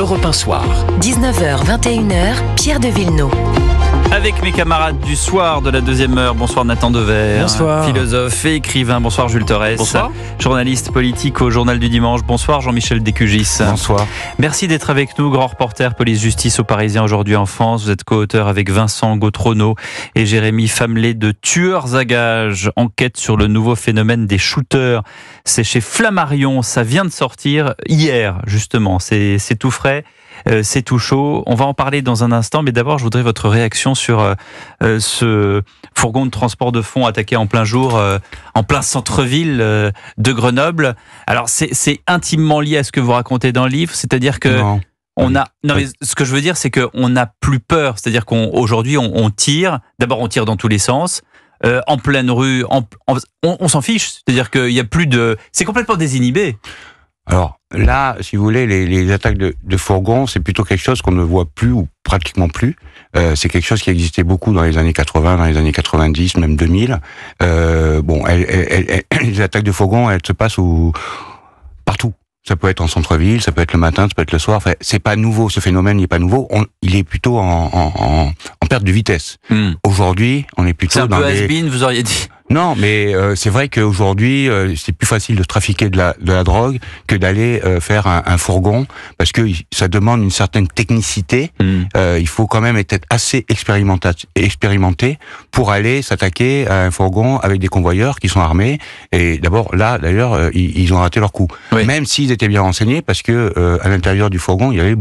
Europe 1 Soir. 19h, 21h, Pierre de Villeneuve. Avec mes camarades du soir de la deuxième heure. Bonsoir Nathan Dever. Bonsoir. Philosophe et écrivain. Bonsoir Jules Torres. Bonsoir. Journaliste politique au Journal du Dimanche. Bonsoir Jean-Michel Descugis. Bonsoir. Merci d'être avec nous. Grand reporter police-justice au Parisien aujourd'hui en France. Vous êtes co-auteur avec Vincent Gautrono et Jérémy Famelet de Tueurs à gages. Enquête sur le nouveau phénomène des shooters. C'est chez Flammarion. Ça vient de sortir hier justement. C'est tout frais. C'est tout chaud. On va en parler dans un instant, mais d'abord, je voudrais votre réaction sur ce fourgon de transport de fonds attaqué en plein jour, en plein centre-ville de Grenoble. Alors, c'est intimement lié à ce que vous racontez dans le livre, c'est-à-dire que mais ce que je veux dire, c'est qu'on n'a plus peur. C'est-à-dire qu'aujourd'hui, on tire. D'abord, on tire dans tous les sens. En pleine rue, on s'en fiche. C'est-à-dire qu'il y a plus de. C'est complètement désinhibé. Alors là, si vous voulez, les attaques de fourgons, c'est plutôt quelque chose qu'on ne voit plus ou pratiquement plus. C'est quelque chose qui existait beaucoup dans les années 80, dans les années 90, même 2000. Les attaques de fourgons, elles se passent partout. Ça peut être en centre-ville, ça peut être le matin, ça peut être le soir. Enfin, c'est pas nouveau, ce phénomène n'est pas nouveau. Il est plutôt en perte de vitesse. Aujourd'hui, on est plutôt dans des... C'est un peu has-been, vous auriez dit. Non, mais c'est vrai qu'aujourd'hui, c'est plus facile de trafiquer de la drogue que d'aller faire un fourgon, parce que ça demande une certaine technicité. Il faut quand même être assez expérimenté pour aller s'attaquer à un fourgon avec des convoyeurs qui sont armés. Et d'abord, là, d'ailleurs, ils ont raté leur coup. Oui. Même s'ils étaient bien renseignés, parce que à l'intérieur du fourgon, il y avait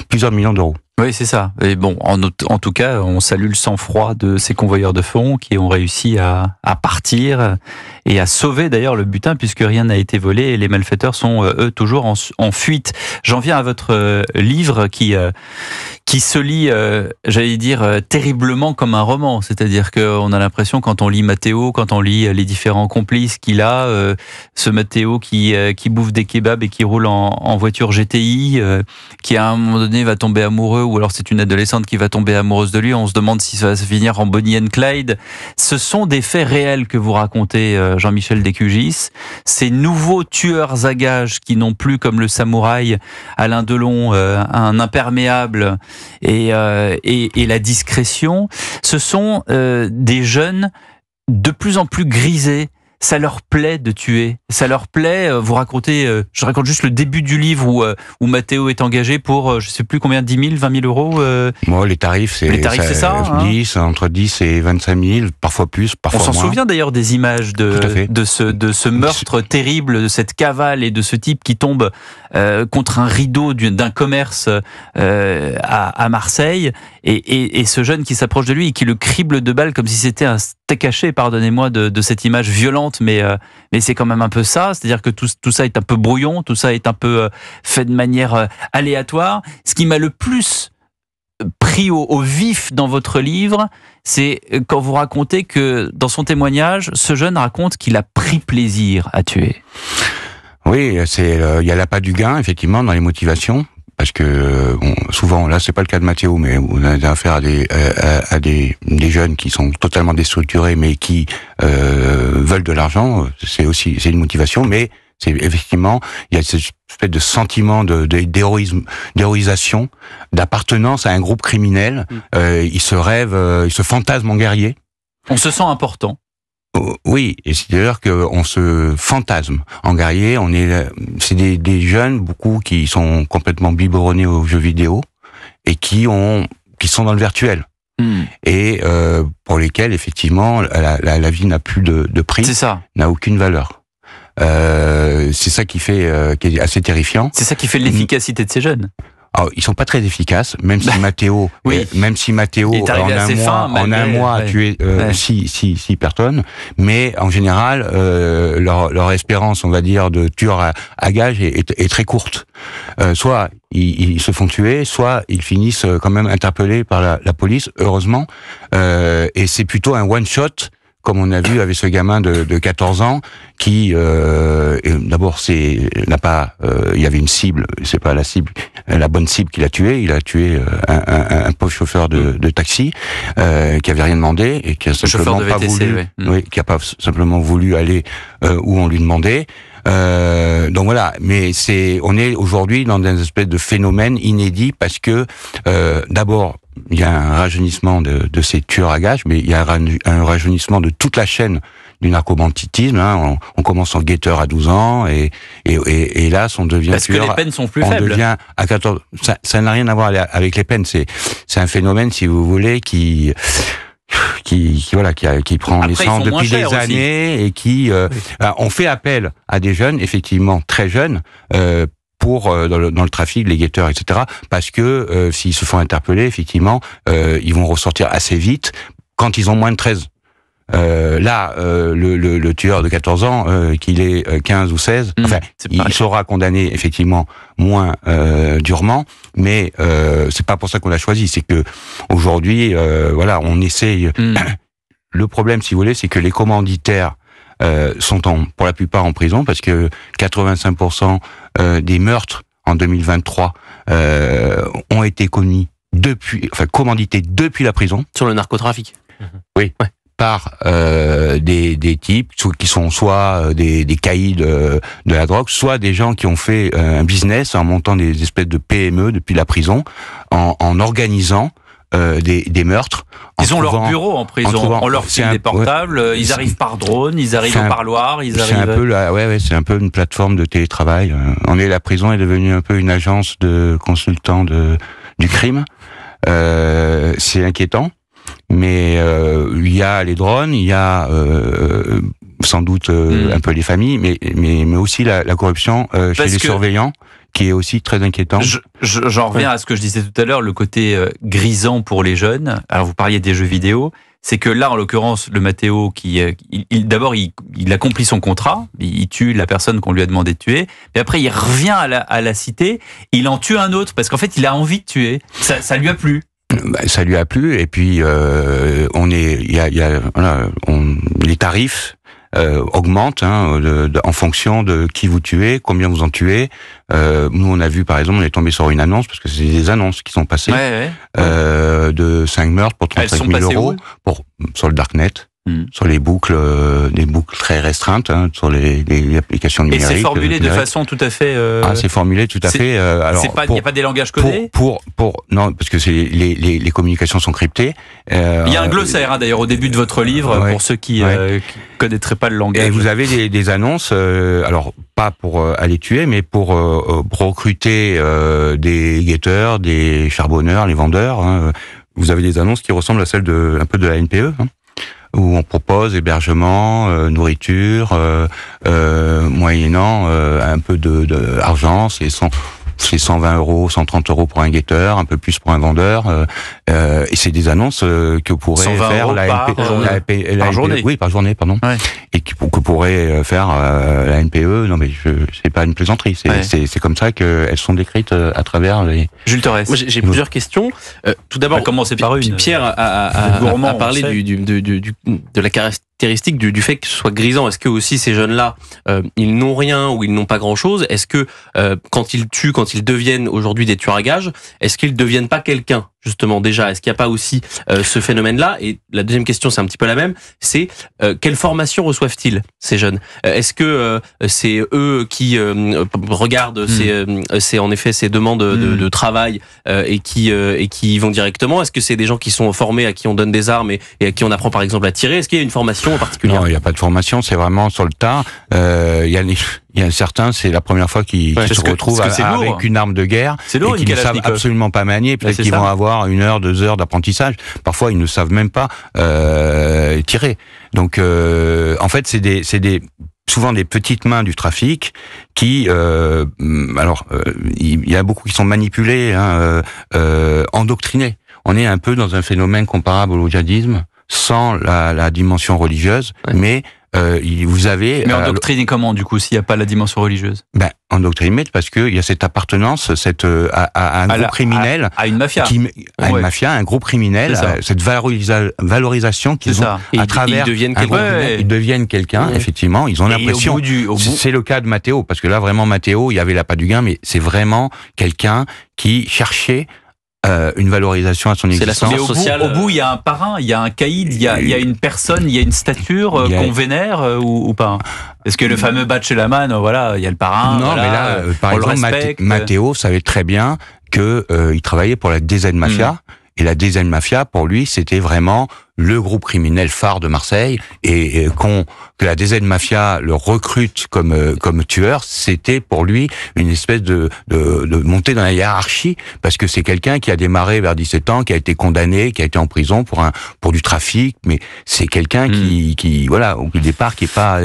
plusieurs millions d'euros. Oui, c'est ça. Et bon, en tout cas, on salue le sang-froid de ces convoyeurs de fonds qui ont réussi à partir et à sauver d'ailleurs le butin, puisque rien n'a été volé et les malfaiteurs sont, eux, toujours en fuite. J'en viens à votre livre qui se lit, j'allais dire, terriblement comme un roman. C'est-à-dire qu'on a l'impression, quand on lit Matteo, quand on lit les différents complices qu'il a, ce Matteo qui bouffe des kebabs et qui roule en voiture GTI, qui à un moment donné va tomber amoureux, ou alors c'est une adolescente qui va tomber amoureuse de lui, on se demande si ça va se finir en Bonnie and Clyde. Ce sont des faits réels que vous racontez, Jean-Michel Descugis. Ces nouveaux tueurs à gages qui n'ont plus, comme le samouraï Alain Delon, un imperméable et la discrétion, ce sont des jeunes de plus en plus grisés. Ça leur plaît de tuer, ça leur plaît. Vous racontez, je raconte juste le début du livre où Matteo est engagé pour, je sais plus combien, 10 000, 20 000 euros. Moi, les tarifs, c'est ça, 10, entre 10 et 25 000, parfois plus, parfois moins. On s'en souvient d'ailleurs des images de ce meurtre terrible, de cette cavale et de ce type qui tombe contre un rideau d'un commerce à Marseille, et ce jeune qui s'approche de lui et qui le crible de balles comme si c'était un steak haché, pardonnez-moi de cette image violente, mais c'est quand même un peu ça, c'est-à-dire que tout ça est un peu brouillon, tout ça est un peu fait de manière aléatoire. Ce qui m'a le plus pris au vif dans votre livre, c'est quand vous racontez que dans son témoignage, ce jeune raconte qu'il a pris plaisir à tuer. Oui, il y a l'appât du gain, effectivement, dans les motivations. Parce que souvent, là, c'est pas le cas de Matteo, mais on a affaire à des jeunes qui sont totalement déstructurés, mais qui veulent de l'argent. C'est une motivation, mais c'est effectivement, il y a cette espèce de sentiment d'héroïsation, d'appartenance à un groupe criminel. Ils se fantasment en guerrier. On se sent important. Oui, et c'est-à-dire qu'on se fantasme en guerrier. C'est des jeunes, beaucoup qui sont complètement biberonnés aux jeux vidéo et qui sont dans le virtuel. Et pour lesquels effectivement la vie n'a plus de prix, c'est ça, n'a aucune valeur. C'est ça qui est assez terrifiant. C'est ça qui fait l'efficacité de ces jeunes. Alors, ils sont pas très efficaces, même si Matteo, en un mois a tué 6 personnes, mais en général, leur espérance, on va dire, de tueur à gages est très courte. Soit ils se font tuer, soit ils finissent quand même interpellés par la police, heureusement, et c'est plutôt un one shot. Comme on a vu avec ce gamin de 14 ans qui d'abord il y avait une cible, c'est pas la bonne cible qu'il a tué. Il a tué un pauvre chauffeur de taxi qui avait rien demandé et qui a simplement pas voulu aller où on lui demandait. Donc voilà, mais on est aujourd'hui dans une espèce de phénomène inédit parce que d'abord il y a un rajeunissement de ces tueurs à gages, mais il y a un rajeunissement de toute la chaîne du narcobanditisme. Hein. On commence en guetteur à 12 ans et là, on devient parce tueur. Que les peines sont plus on faibles. Devient à 14. Ça n'a rien à voir avec les peines. C'est un phénomène, si vous voulez, qui prend naissance depuis des années et qui on fait appel à des jeunes, effectivement très jeunes, pour dans le trafic, les guetteurs, etc. Parce que s'ils se font interpeller, effectivement, ils vont ressortir assez vite quand ils ont moins de 13. Le tueur de 14 ans, qu'il ait 15 ou 16, il sera condamné effectivement moins durement, mais c'est pas pour ça qu'on l'a choisi. C'est que aujourd'hui, on essaye. Le problème, si vous voulez, c'est que les commanditaires sont pour la plupart en prison parce que 85% des meurtres en 2023 ont été commandités depuis la prison. Sur le narcotrafic. Oui. Ouais. Par des types qui sont soit des caïds de la drogue, soit des gens qui ont fait un business en montant des espèces de PME depuis la prison, en organisant des meurtres. Ils ont leur bureau en prison, on leur file des portables, ils arrivent par drone, ils arrivent au parloir, c'est un peu une plateforme de télétravail. La prison est devenue un peu une agence de consultants du crime. C'est inquiétant. Mais il y a les drones, il y a sans doute un peu les familles, mais aussi la corruption chez les surveillants, qui est aussi très inquiétant. J'en reviens à ce que je disais tout à l'heure, le côté grisant pour les jeunes. Alors vous parliez des jeux vidéo, c'est que là en l'occurrence le Matteo d'abord il accomplit son contrat, il tue la personne qu'on lui a demandé de tuer, mais après il revient à la cité, il en tue un autre parce qu'en fait il a envie de tuer, ça lui a plu. Ça lui a plu et puis les tarifs augmentent en fonction de qui vous tuez, combien vous en tuez. Nous on a vu par exemple, on est tombé sur une annonce parce que c'est des annonces qui sont passées de 5 meurtres pour 35 000 euros sur le darknet. Sur des boucles très restreintes, sur les applications numériques. Et c'est formulé de façon tout à fait. C'est formulé tout à fait. Alors, il n'y a pas des langages codés. Non, parce que les communications sont cryptées. Il y a un glossaire d'ailleurs au début de votre livre pour ceux qui connaîtraient pas le langage. Et vous avez des annonces, alors pas pour aller tuer, mais pour recruter des guetteurs, des charbonneurs, les vendeurs. Vous avez des annonces qui ressemblent à celles un peu de la NPE. Où on propose hébergement, nourriture, moyennant un peu de argent, c'est 120 euros, 130 euros pour un guetteur, un peu plus pour un vendeur, et c'est des annonces que pourrait faire la NPE. Oui, par journée, pardon. Ouais. Et que pourrait faire la NPE. Non, mais c'est pas une plaisanterie. C'est comme ça qu'elles sont décrites à travers les. Jules Torres. Moi, j'ai plusieurs questions. Tout d'abord, commencer par une. Pierre a parlé de la caractéristique du fait que ce soit grisant. Est-ce que aussi ces jeunes-là, ils n'ont rien ou ils n'ont pas grand-chose? Est-ce que quand ils tuent, quand ils deviennent aujourd'hui des tueurs à gages, est-ce qu'ils ne deviennent pas quelqu'un justement déjà? Est-ce qu'il n'y a pas aussi ce phénomène-là? Et la deuxième question, c'est un petit peu la même, c'est quelle formation reçoivent-ils ces jeunes? Est-ce que c'est eux qui regardent c'est en effet ces demandes de travail et qui y vont directement? Est-ce que c'est des gens qui sont formés, à qui on donne des armes et à qui on apprend par exemple à tirer? Est-ce qu'il y a une formation en particulier? Non, il n'y a pas de formation, c'est vraiment sur le tas. Il y a certains, c'est la première fois qu'ils se retrouvent avec une arme de guerre et qu'ils ne savent absolument pas manier. Peut-être qu'ils vont avoir 1 heure, 2 heures d'apprentissage. Parfois, ils ne savent même pas tirer. Donc, en fait, c'est souvent des petites mains du trafic qui, il y a beaucoup qui sont manipulés, endoctrinés. On est un peu dans un phénomène comparable au djihadisme, sans la dimension religieuse, mais vous avez... Mais endoctriné comment, du coup, s'il n'y a pas la dimension religieuse? Endoctriné parce qu'il y a cette appartenance à un groupe criminel. À une mafia. Une mafia, un groupe criminel, cette valorisation qu'ils ont à travers... Ils deviennent quelqu'un, effectivement, ils ont l'impression... C'est le cas de Matteo, parce que là, vraiment, Matteo, il y avait l'appât du gain, mais c'est vraiment quelqu'un qui cherchait une valorisation à son existence. Mais au bout, il y a un parrain, il y a un caïd, il y a une personne, il y a une stature qu'on vénère ou pas? Est-ce que le fameux Bachelorman, voilà, il y a le parrain? Non, voilà, mais là, par exemple, Matteo savait très bien que il travaillait pour la DZ Mafia. Et la DZ Mafia, pour lui, c'était vraiment le groupe criminel phare de Marseille, et que la DZ Mafia le recrute comme tueur, c'était pour lui une espèce de montée dans la hiérarchie, parce que c'est quelqu'un qui a démarré vers 17 ans, qui a été condamné, qui a été en prison pour du trafic, mais c'est quelqu'un qui voilà, au départ, qui est pas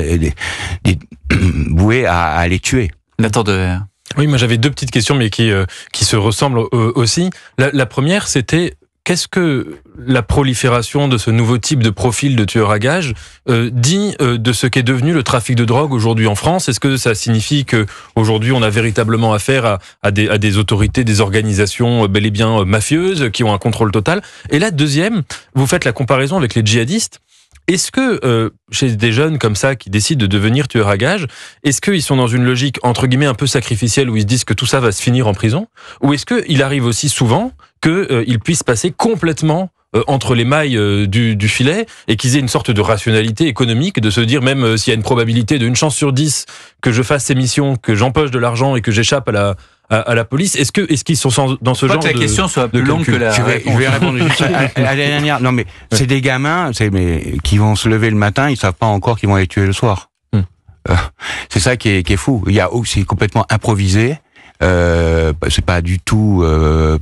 voué à aller tuer. Nathan Dever. Oui, moi j'avais deux petites questions, mais qui se ressemblent aussi. La première, c'était: qu'est-ce que la prolifération de ce nouveau type de profil de tueur à gages dit de ce qu'est devenu le trafic de drogue aujourd'hui en France? Est-ce que ça signifie que aujourd'hui on a véritablement affaire à des autorités, des organisations bel et bien mafieuses qui ont un contrôle total? Et la deuxième, vous faites la comparaison avec les djihadistes. Est-ce que chez des jeunes comme ça qui décident de devenir tueurs à gages, est-ce qu'ils sont dans une logique entre guillemets un peu sacrificielle où ils se disent que tout ça va se finir en prison, ou est-ce qu'il arrive aussi souvent qu'ils puissent passer complètement entre les mailles du filet et qu'ils aient une sorte de rationalité économique, de se dire même s'il y a une probabilité de 1 chance sur 10 que je fasse ces missions, que j'empoche de l'argent et que j'échappe à la police, est-ce qu'ils sont dans ce genre de... que la question soit plus longue que la réponse. Je vais répondre juste à la dernière. Non, mais c'est des gamins qui vont se lever le matin, ils savent pas encore qu'ils vont aller tuer le soir. C'est ça qui est fou. C'est complètement improvisé. C'est pas du tout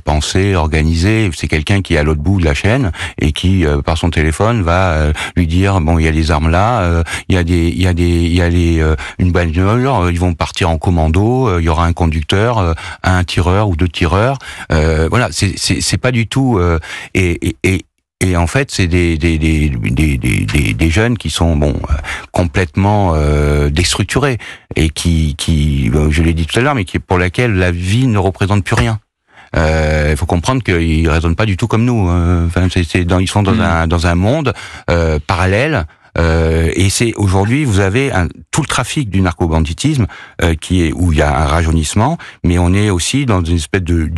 pensé, organisé. C'est quelqu'un qui est à l'autre bout de la chaîne et qui, par son téléphone, va lui dire bon, il y a des armes là, il y a une bagnole, ils vont partir en commando, il y aura un conducteur, un tireur ou 2 tireurs. Voilà, c'est pas du tout et en fait, c'est des jeunes qui sont complètement déstructurés et qui je l'ai dit tout à l'heure, mais pour laquelle la vie ne représente plus rien. Il faut comprendre qu'ils raisonnent pas du tout comme nous. Enfin, ils sont dans un monde parallèle. Et c'est aujourd'hui, vous avez tout le trafic du narcobanditisme où il y a un rajeunissement, mais on est aussi dans une espèce de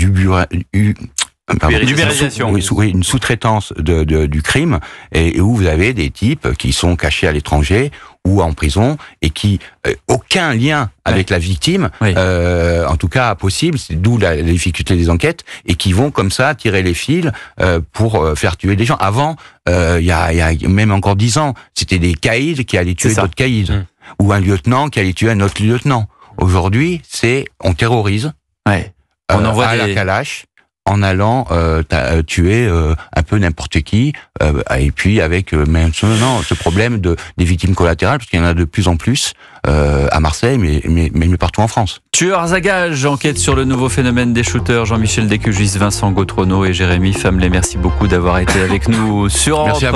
une sous-traitance du crime, et où vous avez des types qui sont cachés à l'étranger ou en prison et qui aucun lien avec la victime, en tout cas possible, c'est d'où la difficulté des enquêtes, et qui vont comme ça tirer les fils pour faire tuer des gens. Avant, il y a même encore 10 ans, c'était des caïds qui allaient tuer d'autres caïds, ou un lieutenant qui allait tuer un autre lieutenant. Aujourd'hui, on terrorise, on envoie à la calache, en allant tuer un peu n'importe qui, et puis avec maintenant ce problème des victimes collatérales, parce qu'il y en a de plus en plus à Marseille, mais partout en France. Tueurs à gages, enquête sur le nouveau phénomène des shooters. Jean-Michel Descugis, Vincent Gautrono et Jérémy Famelet, merci beaucoup d'avoir été avec nous sur Europe 1.